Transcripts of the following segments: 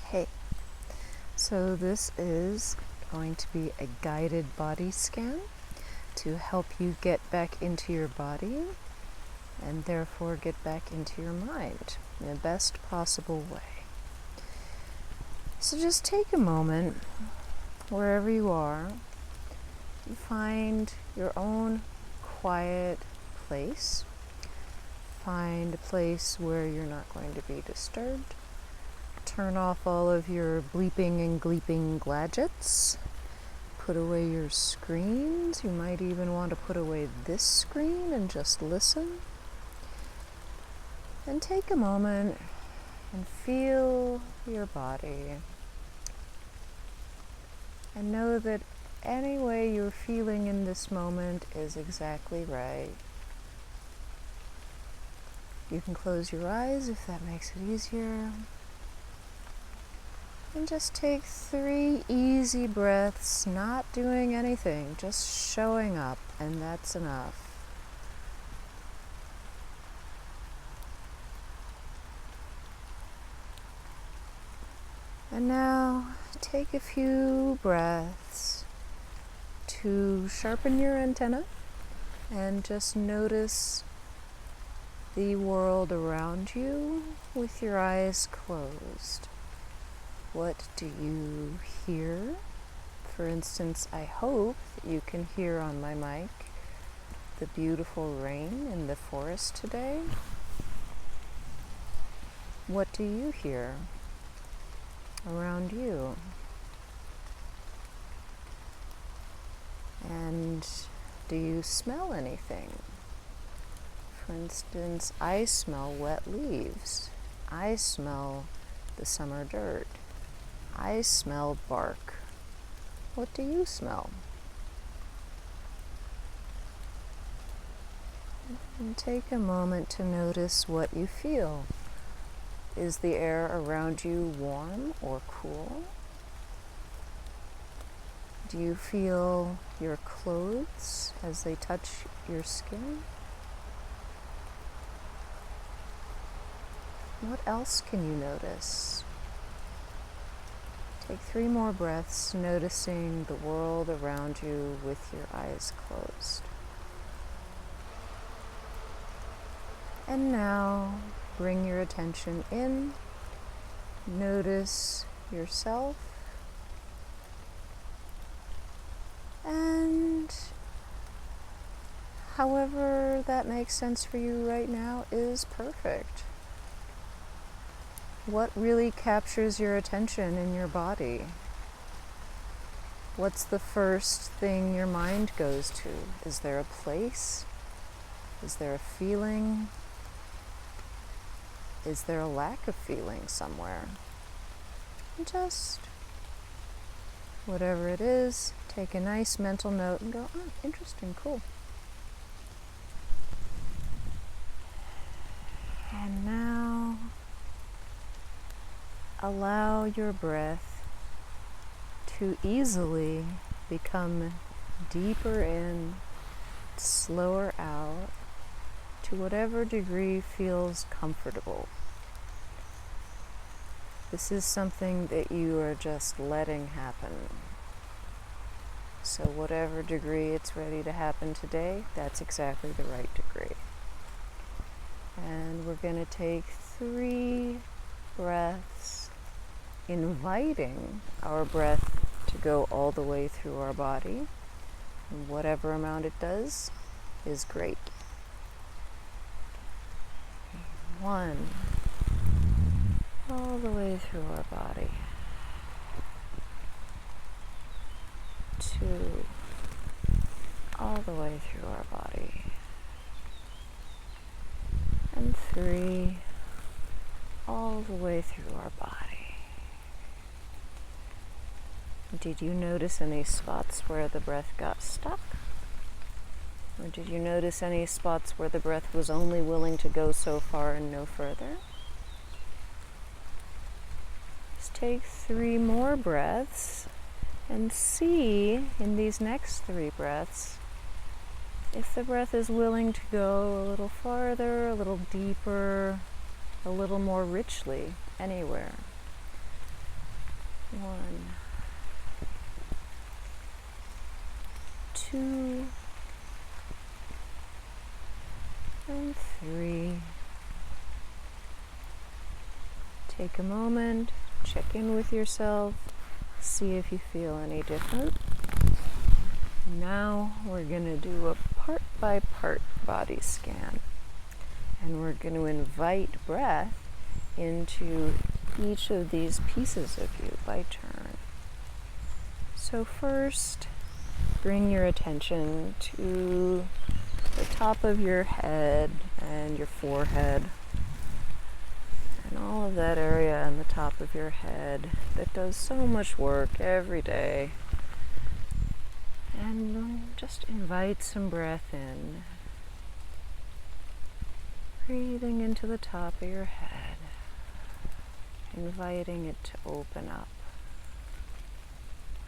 Hey, so this is going to be a guided body scan to help you get back into your body and therefore get back into your mind in the best possible way. So just take a moment, wherever you are, to find your own quiet place. Find a place where you're not going to be disturbed. Turn off all of your bleeping and gleeping gadgets. Put away your screens. You might even want to put away this screen and just listen. And take a moment and feel your body. And know that any way you're feeling in this moment is exactly right. You can close your eyes if that makes it easier. And just take 3 easy breaths, not doing anything, just showing up, and that's enough. And now take a few breaths to sharpen your antenna and just notice the world around you with your eyes closed. What do you hear? For instance, I hope that you can hear on my mic the beautiful rain in the forest today. What do you hear around you? And do you smell anything? For instance, I smell wet leaves. I smell the summer dirt. I smell bark. What do you smell? And take a moment to notice what you feel. Is the air around you warm or cool? Do you feel your clothes as they touch your skin? What else can you notice? Take 3 more breaths, noticing the world around you with your eyes closed. And now, bring your attention in. Notice yourself. And however that makes sense for you right now is perfect. What really captures your attention in your body? What's the first thing your mind goes to? Is there a place? Is there a feeling? Is there a lack of feeling somewhere? And just whatever it is, take a nice mental note and go, oh, interesting, cool. And now, allow your breath to easily become deeper in, slower out, to whatever degree feels comfortable. This is something that you are just letting happen. So whatever degree it's ready to happen today, that's exactly the right degree. And we're going to take 3 breaths, inviting our breath to go all the way through our body. And whatever amount it does is great. 1, all the way through our body. 2, all the way through our body. And 3, all the way through our body. Did you notice any spots where the breath got stuck? Or did you notice any spots where the breath was only willing to go so far and no further? Just take 3 more breaths and see in these next 3 breaths if the breath is willing to go a little farther, a little deeper, a little more richly anywhere. 1, 2, and 3. Take a moment, check in with yourself, see if you feel any different. Now we're going to do a part-by-part body scan, and we're going to invite breath into each of these pieces of you by turn. So first, bring your attention to the top of your head and your forehead, and all of that area on the top of your head that does so much work every day. And just invite some breath in, breathing into the top of your head, inviting it to open up,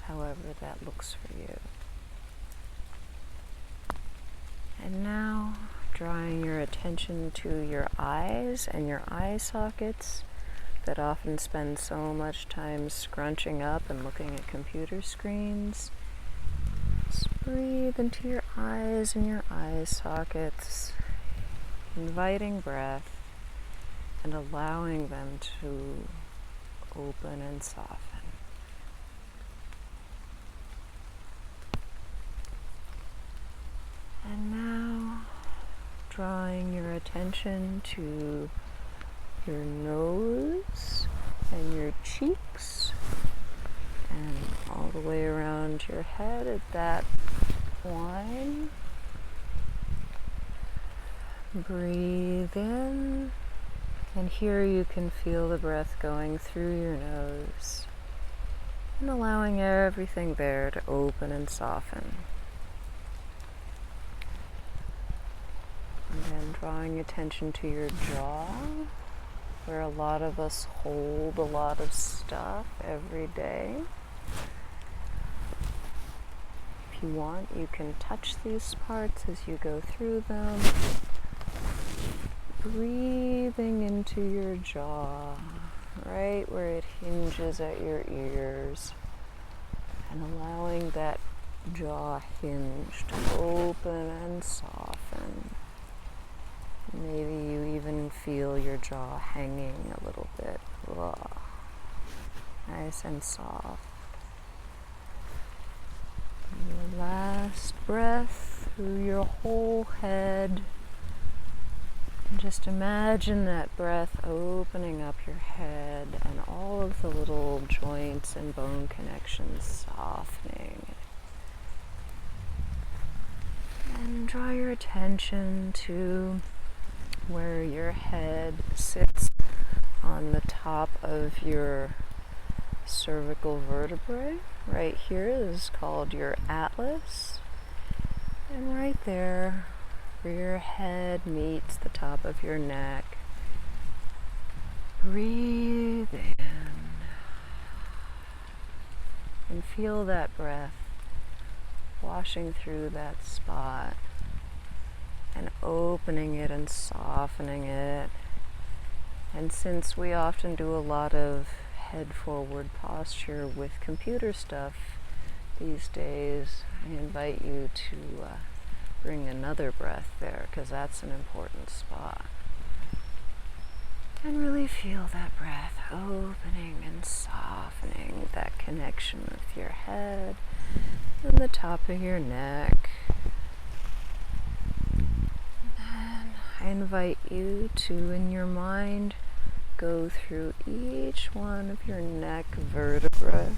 however that looks for you. And now, drawing your attention to your eyes and your eye sockets that often spend so much time scrunching up and looking at computer screens. Just breathe into your eyes and your eye sockets, inviting breath and allowing them to open and soften. And now, drawing your attention to your nose and your cheeks and all the way around your head at that line. Breathe in, and here you can feel the breath going through your nose and allowing everything there to open and soften. And then drawing attention to your jaw, where a lot of us hold a lot of stuff every day. If you want, you can touch these parts as you go through them. Breathing into your jaw, right where it hinges at your ears, and allowing that jaw hinge to open and soften. Maybe you even feel your jaw hanging a little bit. Whoa. Nice and soft. And your last breath through your whole head. And just imagine that breath opening up your head and all of the little joints and bone connections softening. And draw your attention to where your head sits on the top of your cervical vertebrae. Right here is called your atlas. And right there, where your head meets the top of your neck, breathe in and feel that breath washing through that spot and opening it and softening it. And since we often do a lot of head forward posture with computer stuff these days, I invite you to bring another breath there, because that's an important spot. And really feel that breath opening and softening, that connection with your head and the top of your neck. And I invite you to, in your mind, go through each one of your neck vertebrae,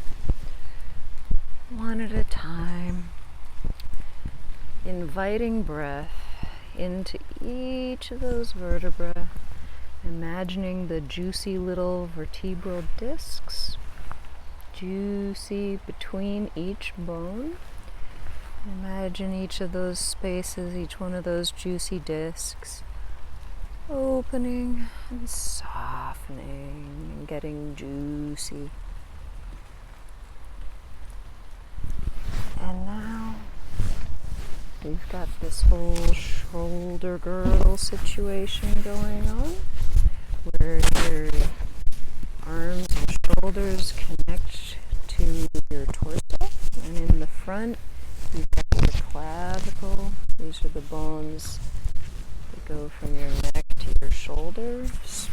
one at a time, inviting breath into each of those vertebrae, imagining the juicy little vertebral discs, juicy between each bone. Imagine each of those spaces, each one of those juicy discs, opening and softening and getting juicy. And now we've got this whole shoulder girdle situation going on, where your arms and shoulders connect front, you've got your clavicle. These are the bones that go from your neck to your shoulders.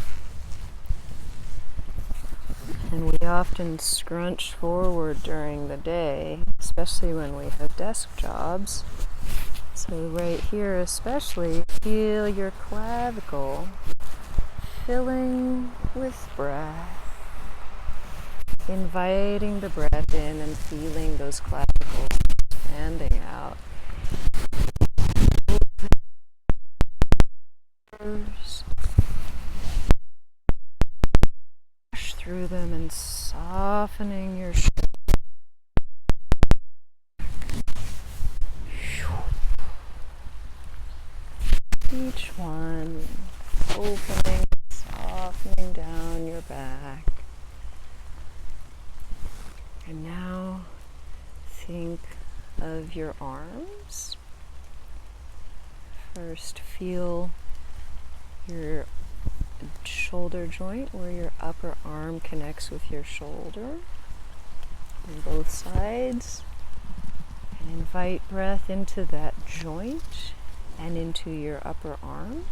And we often scrunch forward during the day, especially when we have desk jobs. So right here especially, feel your clavicle filling with breath. Inviting the breath in and feeling those clavicles expanding out. Push through them and softening your shoulders. Each one opening, softening down your back. And now think of your arms. First, feel your shoulder joint where your upper arm connects with your shoulder on both sides. And invite breath into that joint and into your upper arm.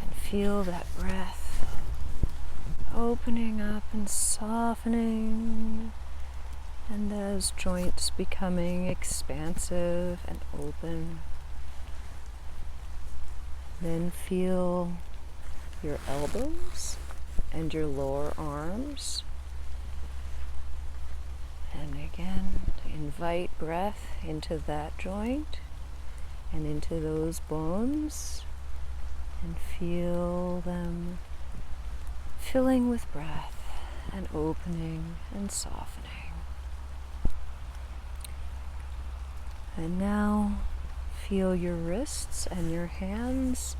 And feel that breath opening up and softening. And those joints becoming expansive and open. Then feel your elbows and your lower arms. And again, invite breath into that joint and into those bones. And feel them filling with breath and opening and softening. And now feel your wrists and your hands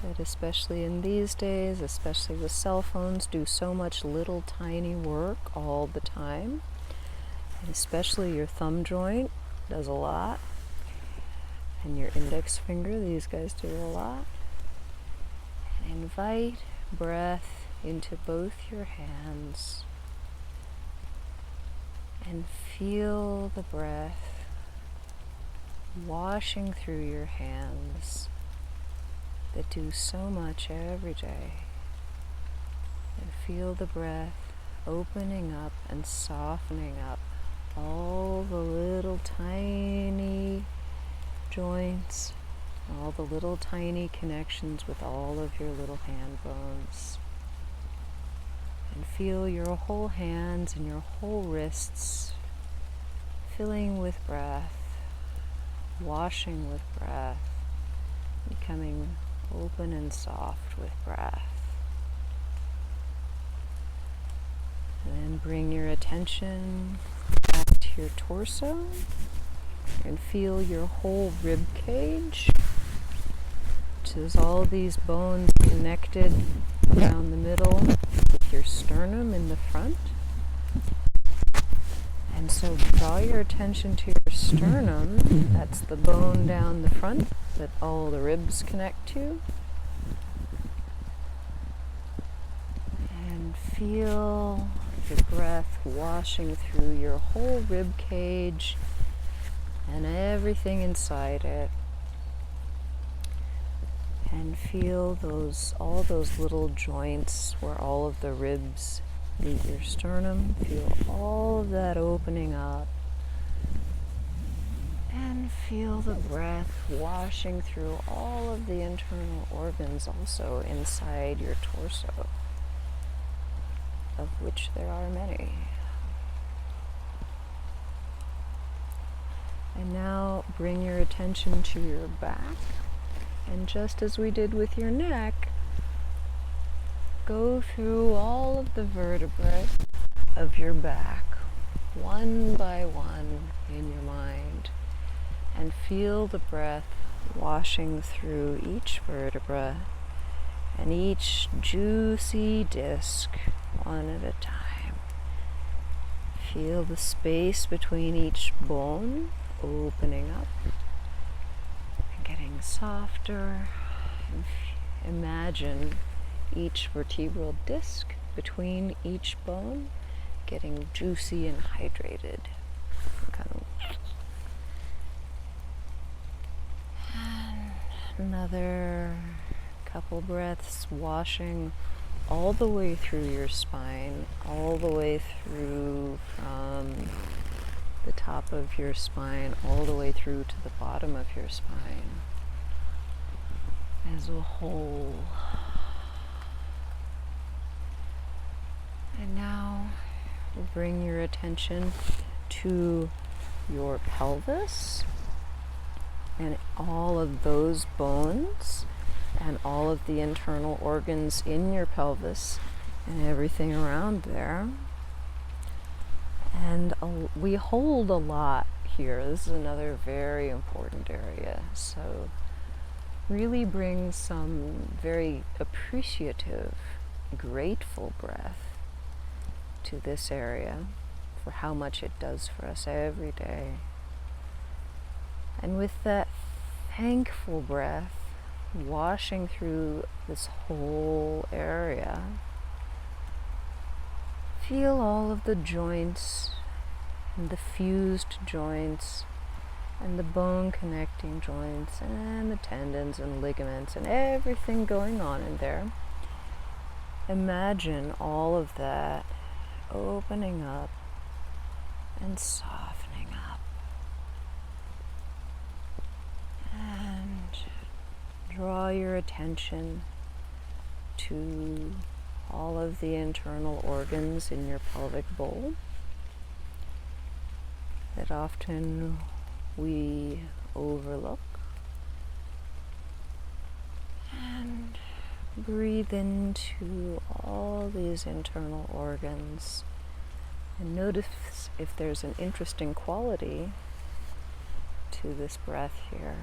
that, especially in these days, especially with cell phones, do so much little tiny work all the time. And especially your thumb joint does a lot. And your index finger, these guys do a lot. And invite breath into both your hands. And feel the breath washing through your hands that do so much every day. And feel the breath opening up and softening up all the little tiny joints, all the little tiny connections with all of your little hand bones. And feel your whole hands and your whole wrists filling with breath, washing with breath, becoming open and soft with breath. And then bring your attention back to your torso and feel your whole rib cage, which is all these bones connected down the middle with your sternum in the front. And so draw your attention to your sternum. That's the bone down the front that all the ribs connect to. And feel your breath washing through your whole rib cage and everything inside it. And feel all those little joints where all of the ribs meet your sternum. Feel all of that opening up. And feel the breath washing through all of the internal organs also inside your torso, of which there are many. And now bring your attention to your back. And just as we did with your neck, go through all of the vertebrae of your back, one by one in your mind, and feel the breath washing through each vertebra and each juicy disc one at a time. Feel the space between each bone opening up and getting softer. And imagine each vertebral disc between each bone getting juicy and hydrated. Kind of Another couple breaths, washing all the way through your spine, all the way through from the top of your spine, all the way through to the bottom of your spine as a whole. And now we'll bring your attention to your pelvis and all of those bones and all of the internal organs in your pelvis and everything around there. And we hold a lot here. This is another very important area. So really bring some very appreciative, grateful breath to this area for how much it does for us every day. And with that thankful breath washing through this whole area, feel all of the joints and the fused joints and the bone connecting joints and the tendons and ligaments and everything going on in there. Imagine all of that opening up and softening up. And draw your attention to all of the internal organs in your pelvic bowl that often we overlook. And breathe into all these internal organs and notice if there's an interesting quality to this breath here.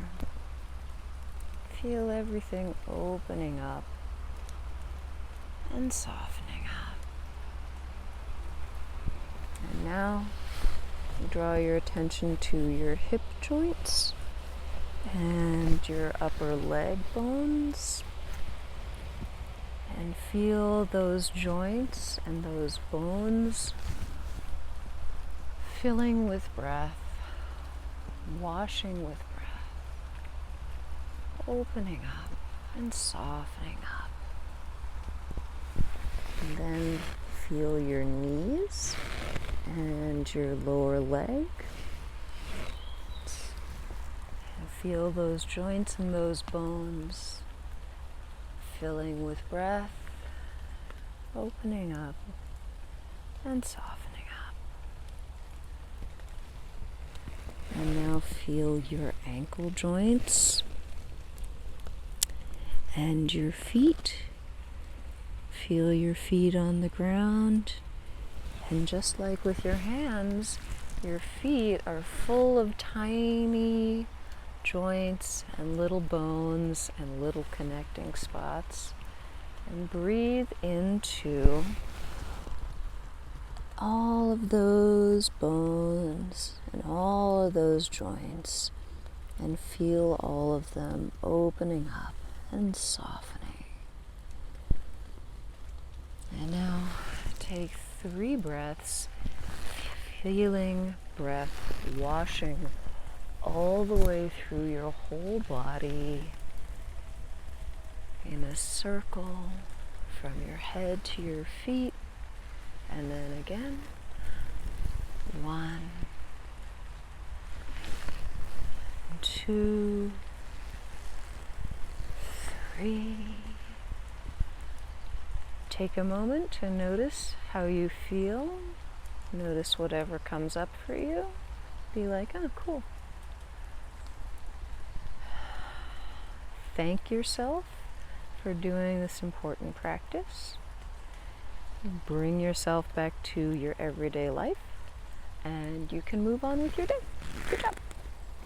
Feel everything opening up and softening up. And now draw your attention to your hip joints and your upper leg bones, and feel those joints and those bones filling with breath, washing with breath, opening up and softening up. And then feel your knees and your lower leg. And feel those joints and those bones filling with breath, opening up and softening up. And now feel your ankle joints and your feet. Feel your feet on the ground. And just like with your hands, your feet are full of tiny joints and little bones and little connecting spots. And breathe into all of those bones and all of those joints and feel all of them opening up and softening. And now take 3 breaths, feeling breath washing all the way through your whole body in a circle from your head to your feet, and then again, 1, 2, 3. Take a moment to notice how you feel. Notice whatever comes up for you. Be like, oh, cool. Thank yourself for doing this important practice. Bring yourself back to your everyday life, and you can move on with your day. Good job.